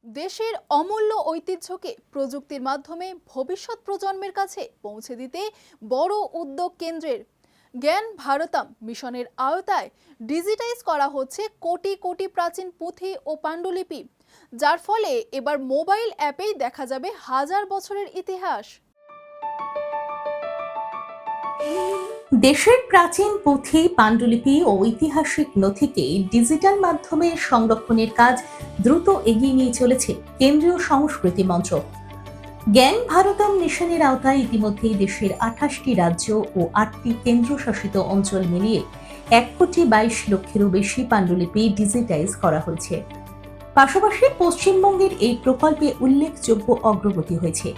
দেশের অমূল্য ঐতিহ্যকে প্রযুক্তির মাধ্যমে ভবিষ্যৎ প্রজন্মের কাছে পৌঁছে দিতে বড় উদ্যোগ কেন্দ্রের। জ্ঞান ভারতম মিশনের আওতায় ডিজিটাইজ করা হচ্ছে কোটি কোটি প্রাচীন পুঁথি ও পাণ্ডুলিপি, যার ফলে এবার মোবাইল অ্যাপেই দেখা যাবে হাজার বছরের ইতিহাস। দেশের প্রাচীন পুঁথি, পাণ্ডুলিপি ও ঐতিহাসিক নথিকে ডিজিটাল মাধ্যমে সংরক্ষণের কাজ দ্রুত এগিয়ে নিয়ে চলেছে কেন্দ্রীয় সংস্কৃতি মন্ত্রক। জ্ঞান ভারতম মিশনের আওতায় ইতিমধ্যেই দেশের 28টি রাজ্য ও 8টি কেন্দ্রশাসিত অঞ্চল মিলিয়ে 1,22,00,000-এরও বেশি পাণ্ডুলিপি ডিজিটাইজ করা হয়েছে। পাশাপাশি পশ্চিমবঙ্গের এই প্রকল্পে উল্লেখযোগ্য অগ্রগতি হয়েছে।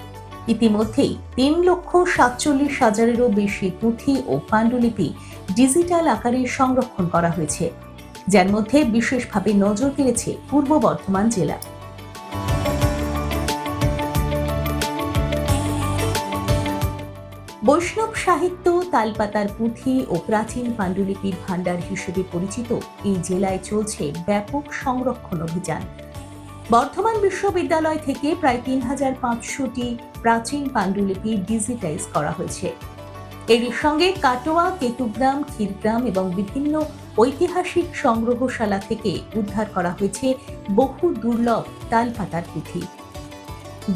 ইতিমধ্যেই 3,47,000-এরও বেশি পুঁথি ও পাণ্ডুলিপি ডিজিটাল আকারে সংরক্ষণ করা হয়েছে, যার মধ্যে বিশেষভাবে নজর কেড়েছে পূর্ব বর্ধমান জেলা। বৈষ্ণব সাহিত্য, তালপাতার পুঁথি ও প্রাচীন পাণ্ডুলিপির ভাণ্ডার হিসেবে পরিচিত এই জেলায় চলছে ব্যাপক সংরক্ষণ অভিযান। বর্ধমান বিশ্ববিদ্যালয় থেকে প্রায় 3,500টি প্রাচীন পাণ্ডুলিপি ডিজিটাইজ করা হয়েছে। এর সঙ্গে কাটোয়া, কেতুগ্রাম, ক্ষীরগ্রাম এবং বিভিন্ন ঐতিহাসিক সংগ্রহশালা থেকে উদ্ধার করা হয়েছে বহু দুর্লভ তালপাতার পুঁথি।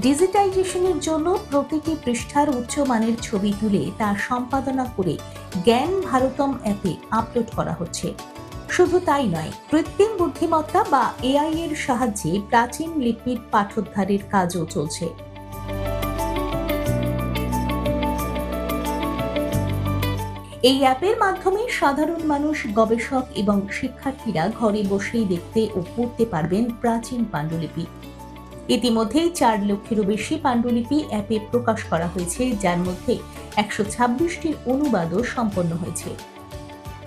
ডিজিটাইজেশনের জন্য প্রতিটি পৃষ্ঠার উচ্চমানের ছবি তুলে তা সম্পাদনা করে জ্ঞান ভারতম অ্যাপে আপলোড করা হচ্ছে। শুধু তাই নয়, কৃত্রিম বুদ্ধিমত্তা বা এআই এর সাহায্যে প্রাচীন লিপির পাঠোদ্ধারের কাজও চলছে। এই অ্যাপের মাধ্যমে সাধারণ মানুষ, গবেষক এবং শিক্ষার্থীরা ঘরে বসেই দেখতে ও পড়তে পারবেন প্রাচীন পাণ্ডুলিপি। ইতিমধ্যেই 4 লক্ষেরও বেশি পাণ্ডুলিপি অ্যাপে প্রকাশ করা হয়েছে, যার মধ্যে 126টির অনুবাদও সম্পন্ন হয়েছে।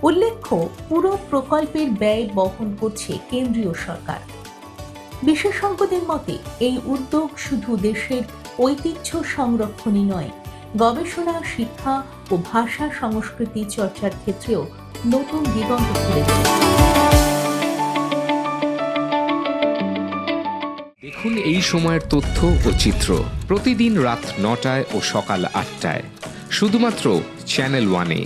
উল্লেখ্য, পুরো প্রকল্পের ব্যয় বহন করছে কেন্দ্রীয় সরকার। বিশেষজ্ঞদের মতে এই উদ্যোগ শুধু দেশের ঐতিহ্য সংরক্ষণই নয়, গবেষণা, শিক্ষা ও ভাষা সংস্কৃতি চর্চার ক্ষেত্রেও নতুন দিগন্ত খুলে দিচ্ছে। দেখুন এই সময়ের তথ্য ও চিত্র প্রতিদিন রাত 9টায় ও সকাল 8টায় শুধুমাত্র চ্যানেল 1-এ।